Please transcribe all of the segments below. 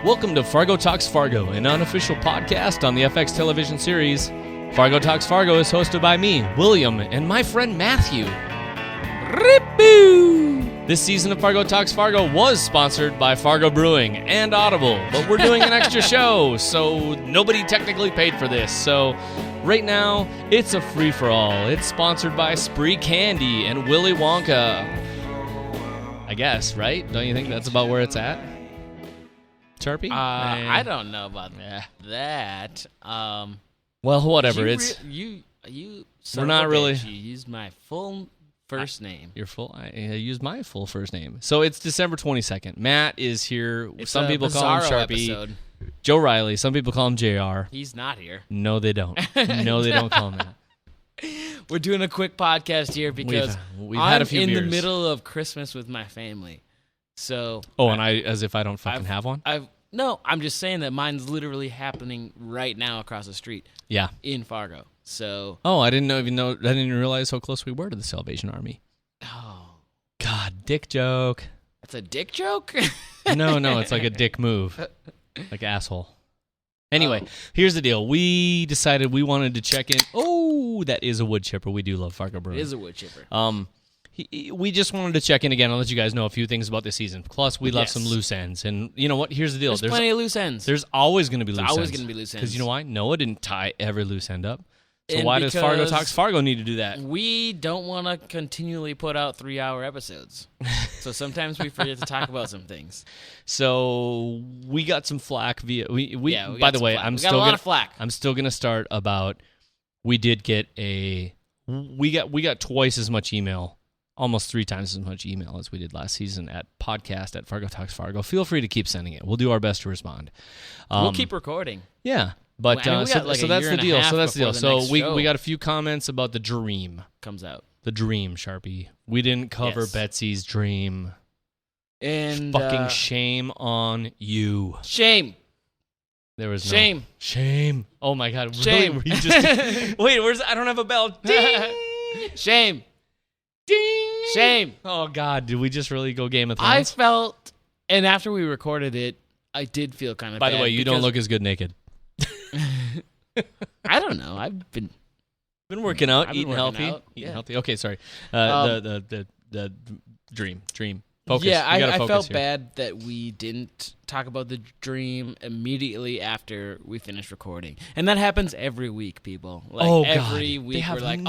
Welcome to Fargo Talks Fargo, an unofficial podcast on the FX television series. Fargo Talks Fargo is hosted by me, William, and my friend Matthew. Rip-boo! This season of Fargo Talks Fargo was sponsored by Fargo Brewing and Audible, but we're doing an extra show, so nobody technically paid for this. So right now, it's a free-for-all. It's sponsored by Spree Candy and Willy Wonka. I guess, right? Don't you think that's about where it's at? Charpie? I don't know about that. Well, whatever. You we're not really. You used my full first name. Your full. I used my full first name. So it's December 22nd. Matt is here. Some people call him Charpie. Episode. Joe Riley. Some people call him JR. He's not here. No, they don't. No, they don't call him that. We're doing a quick podcast here because we've had a few I'm in beers. the middle of Christmas with my family. So as if I don't fucking have one. No, I'm just saying that mine's literally happening right now across the street. Yeah. In Fargo. So. Oh, I didn't even realize how close we were to the Salvation Army. Oh. God, dick joke. That's a dick joke? No, it's like a dick move, like asshole. Anyway, Here's the deal. We decided we wanted to check in. Oh, that is a wood chipper. We do love Fargo Brewing. It is a wood chipper. We just wanted to check in again and let you guys know a few things about this season. Plus, we left some loose ends. And you know what? Here's the deal. There's plenty of loose ends. There's always going to be loose ends. There's always going to be loose ends. Because you know why? Noah didn't tie every loose end up. So and why does Fargo Talks Fargo need to do that? We don't want to continually put out 3-hour episodes. So sometimes we forget to talk about some things. So we got some flack via... By the way, we got a lot of flack. I'm still going to start about... We did get a... We got twice as much email. Almost 3 times as much email as we did last season at podcast@Fargo Talks Fargo. Feel free to keep sending it. We'll do our best to respond. We'll keep recording. Yeah, but so that's the deal. So we got a few comments about the dream. Comes out. The dream, Charpie. We didn't cover Betsy's dream. And fucking shame on you. Shame. There was shame. Shame. Oh my God. Shame. Really? Wait, I don't have a bell. Ding. Shame. Ding! Shame. Oh, God. Did we just really go Game of Thrones? I felt, and after we recorded it, I did feel kind of By bad. the way, you don't look as good naked. I don't know. I've been working out, eating healthy. Eating healthy. Okay, sorry. The dream. Focus. Yeah, I felt bad that we didn't talk about the dream immediately after we finished recording. And that happens every week, people. Every week we're like,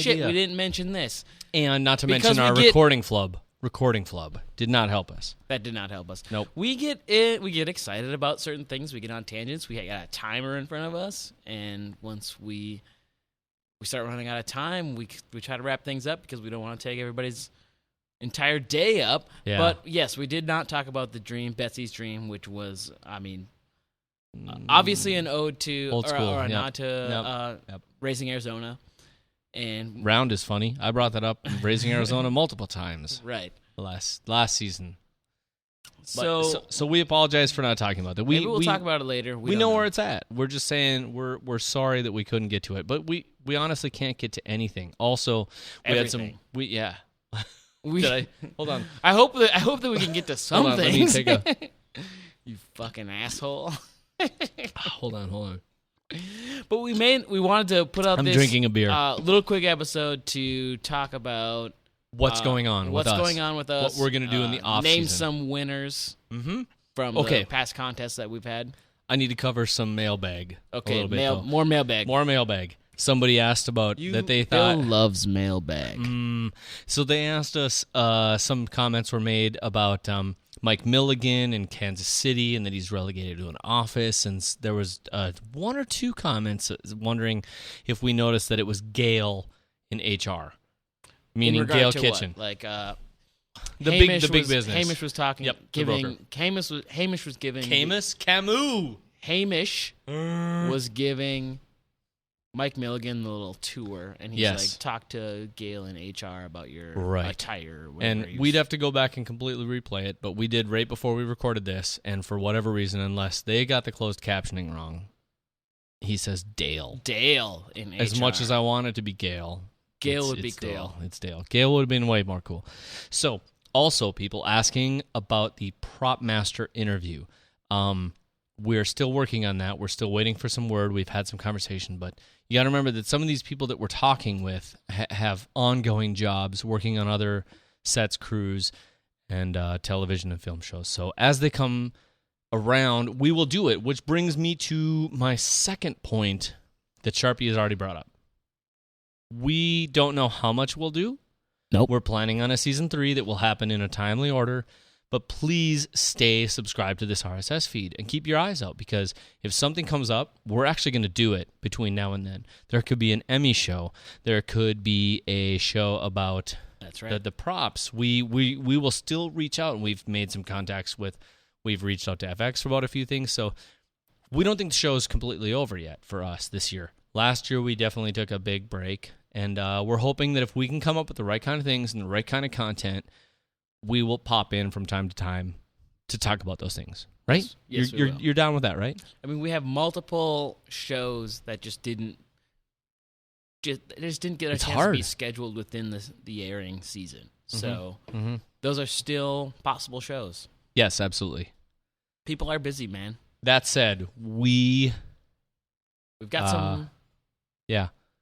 shit, we didn't mention this. And not to mention our recording flub. Recording flub did not help us. That did not help us. Nope. We get excited about certain things. We get on tangents. We got a timer in front of us, and once we start running out of time, we try to wrap things up because we don't want to take everybody's entire day up. Yeah. But yes, we did not talk about the dream, Betsy's dream, which was, obviously an ode to old school, or a nod to Raising Arizona. And Round is funny. I brought that up in Raising Arizona multiple times. Right. Last season. So we apologize for not talking about that. Maybe we'll talk about it later. We know where it's at. We're just saying we're sorry that we couldn't get to it, but we honestly can't get to anything. Also, we Everything. had some hold on. I hope that we can get to some hold on, things. Let me take You fucking asshole. Hold on. But we wanted to put out this drinking a beer. Little quick episode to talk about what's going on with us. What's going on with us. What we're going to do in the off name season. some winners from the past contests that we've had. I need to cover some mailbag. Okay, a little bit, more mailbag. More mailbag. Somebody asked about that they thought... Bill loves mailbag. So they asked us, some comments were made about Mike Milligan in Kansas City and that he's relegated to an office. And there was 1 or 2 comments wondering if we noticed that it was Gail in HR, meaning Gail Kitchen. What? Like the big business. Hamish was talking. Yep, Hamish was giving. Camus. Hamish was giving Mike Milligan the little tour, and he's like, talk to Gail in HR about your attire. Or whatever. And we'd have to go back and completely replay it, but we did right before we recorded this, and for whatever reason, unless they got the closed captioning wrong, he says Dale. Dale in HR. As much as I want it to be Gail. Gail would be cool. Dale. It's Dale. Gail would have been way more cool. So, also, people asking about the Prop Master interview. We're still working on that. We're still waiting for some word. We've had some conversation, but you got to remember that some of these people that we're talking with have ongoing jobs, working on other sets, crews, and television and film shows. So as they come around, we will do it, which brings me to my second point that Charpie has already brought up. We don't know how much we'll do. Nope. We're planning on a season 3 that will happen in a timely order, but please stay subscribed to this RSS feed and keep your eyes out, because if something comes up, we're actually going to do it between now and then. There could be an Emmy show. There could be a show about That's right. the props. We will still reach out, and we've made some contacts with, we've reached out to FX about a few things, so we don't think the show is completely over yet for us this year. Last year, we definitely took a big break, and we're hoping that if we can come up with the right kind of things and the right kind of content, we will pop in from time to time to talk about those things, right? Yes, you're down with that, right? I mean, we have multiple shows that just didn't get a chance to be scheduled within the airing season. So those are still possible shows. Yes, absolutely. People are busy, man. That said, we've got some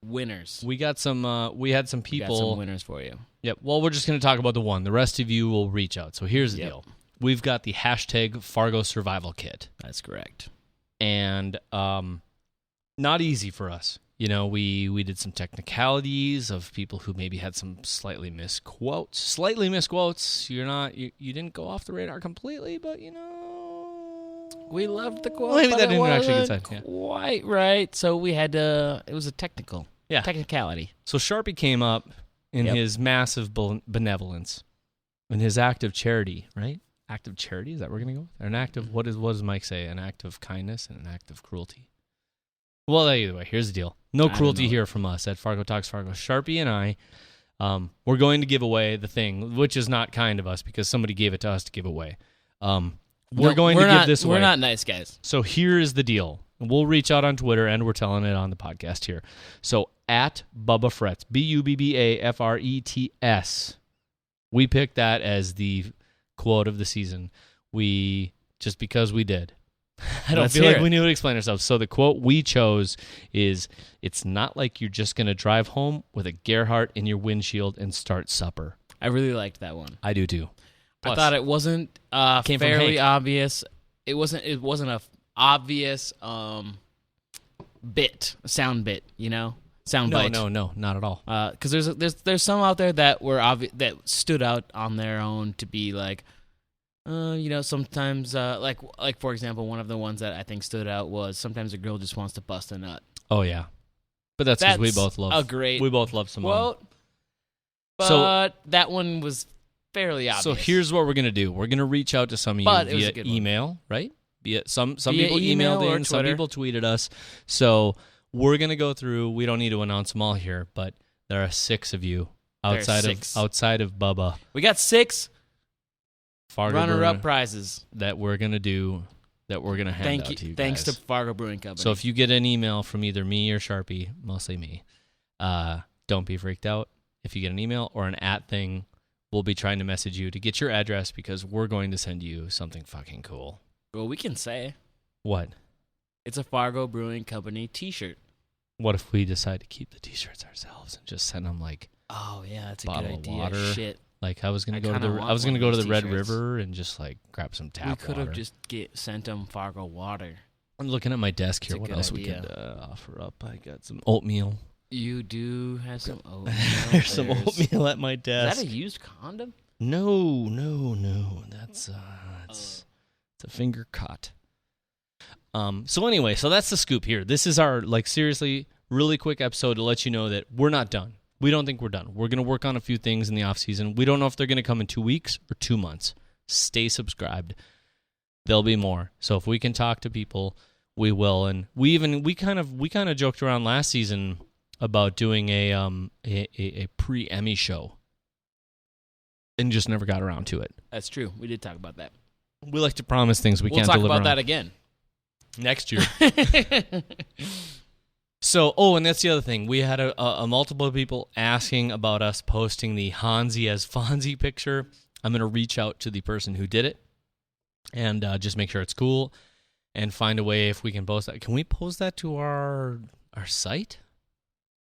winners. We got some. We had some people. We got some winners for you. Yep. Well, we're just going to talk about the one. The rest of you will reach out. So here's the deal. We've got the hashtag Fargo Survival Kit. That's correct. And not easy for us. You know, we did some technicalities of people who maybe had some slightly missed quotes. You didn't go off the radar completely, but you know, we loved the quote. Maybe but that it didn't actually wasn't get said. quite right. So we had to. It was a technicality. So Charpie came up in his massive benevolence, in his act of charity, right? Act of charity, is that where we're going to go? Or an act of, what does Mike say? An act of kindness and an act of cruelty. Well, either way, here's the deal. No cruelty here from us at Fargo Talks Fargo. Charpie and I, we're going to give away the thing, which is not kind of us because somebody gave it to us to give away. We're going to give this away. We're not nice guys. So here is the deal. We'll reach out on Twitter, and we're telling it on the podcast here. So at Bubba Frets, BUBBAFRETS, we picked that as the quote of the season. Just because we did. I don't feel like we need to explain ourselves. So the quote we chose is, "It's not like you're just going to drive home with a Gerhardt in your windshield and start supper." I really liked that one. I do too. Plus, I thought it wasn't fairly obvious. It wasn't a obvious sound bit, you know? Sound bite. No, not at all. Because there's some out there that were that stood out on their own to be like, you know, sometimes like for example, one of the ones that I think stood out was sometimes a girl just wants to bust a nut. Oh yeah, but that's because we both love we both love Simone. Quote, but that one was fairly obvious. So here's what we're gonna do. We're gonna reach out to some of you via email, right? Some people emailed in, some people tweeted us. So we're gonna go through. We don't need to announce them all here, but there are 6 of you outside of Bubba. We got 6 Fargo runner-up prizes that we're gonna do. That we're gonna hand out to you. Thanks guys. to Fargo Brewing Company. So if you get an email from either me or Charpie, mostly me, don't be freaked out. If you get an email or an @thing, we'll be trying to message you to get your address because we're going to send you something fucking cool. Well, we can say. What? It's a Fargo Brewing Company t-shirt. What if we decide to keep the t-shirts ourselves and just send them like oh yeah, that's a good idea. Water. Shit. Like I was gonna go to the Red River and just like grab some tap water. We could have just sent them Fargo water. I'm looking at my desk here. What else we could offer up? I got some oatmeal. You do have some oatmeal. There's some oatmeal at my desk. Is that a used condom? No. That's it's a finger cut. So anyway, so that's the scoop here. This is our seriously really quick episode to let you know that we're not done. We don't think we're done. We're going to work on a few things in the off season. We don't know if they're going to come in 2 weeks or 2 months. Stay subscribed. There'll be more. So if we can talk to people, we will. And we kind of joked around last season about doing a pre-Emmy show, and just never got around to it. That's true. We did talk about that. We like to promise things we can't deliver on. We'll talk about that again next year. So, and that's the other thing. We had a multiple people asking about us posting the Hansi as Fonzie picture. I'm going to reach out to the person who did it and just make sure it's cool. and find a way if we can post that. Can we post that to our site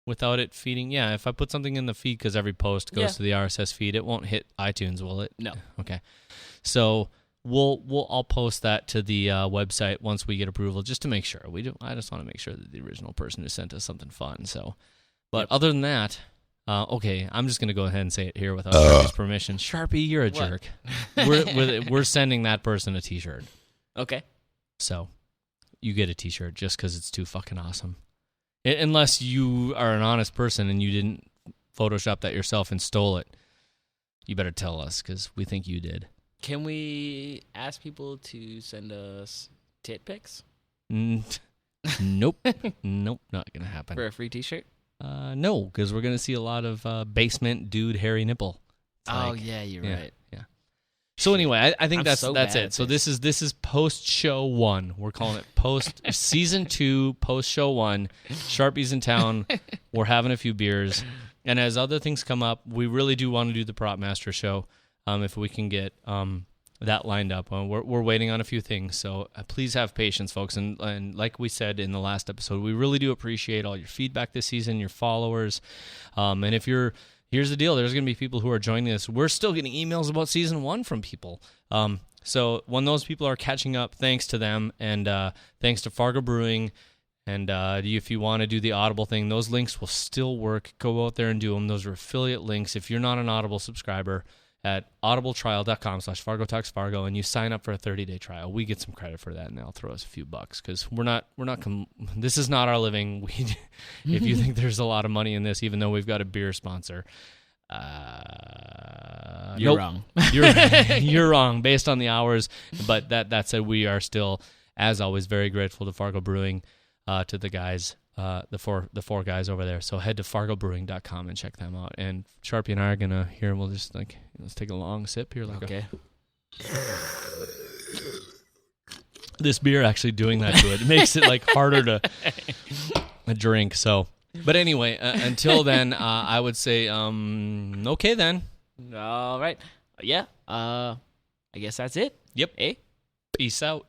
without it feeding? Yeah, if I put something in the feed, because every post goes to the RSS feed, it won't hit iTunes, will it? No. Okay. So I'll post that to the website once we get approval, just to make sure. I just want to make sure that the original person who sent us something fun. So, but other than that, okay, I'm just gonna go ahead and say it here without Sharpie's permission. Sharpie, you're a jerk. We're sending that person a T-shirt. Okay. So you get a T-shirt just because it's too fucking awesome. Unless you are an honest person and you didn't Photoshop that yourself and stole it, you better tell us because we think you did. Can we ask people to send us tit pics? Nope. Nope, not going to happen. For a free T-shirt? No, because we're going to see a lot of basement dude hairy nipple. Yeah, you're right. Yeah. So anyway, I think that's bad it. So this is post show 1. We're calling it post season 2, post show 1. Sharpie's in town. We're having a few beers, and as other things come up, we really do want to do the Prop Master show. If we can get that lined up, we're waiting on a few things. So please have patience, folks. And like we said in the last episode, we really do appreciate all your feedback this season, your followers, and if you're. Here's the deal. There's going to be people who are joining us. We're still getting emails about season 1 from people. So when those people are catching up, thanks to them, and thanks to Fargo Brewing, and if you want to do the Audible thing, those links will still work. Go out there and do them. Those are affiliate links. If you're not an Audible subscriber, at audibletrial.com/FargoTalksFargo, and you sign up for a 30-day trial, we get some credit for that, and they'll throw us a few bucks because this is not our living. If you think there's a lot of money in this, even though we've got a beer sponsor, you're wrong. You're wrong based on the hours. But that said, we are still, as always, very grateful to Fargo Brewing, to the guys. The four guys over there. So head to fargobrewing.com and check them out. And Charpie and I are gonna we'll just let's take a long sip here. Okay. This beer actually doing that to it. It makes it harder to drink. So, but anyway, until then, I would say okay then. All right. Yeah. I guess that's it. Yep. Hey. Peace out.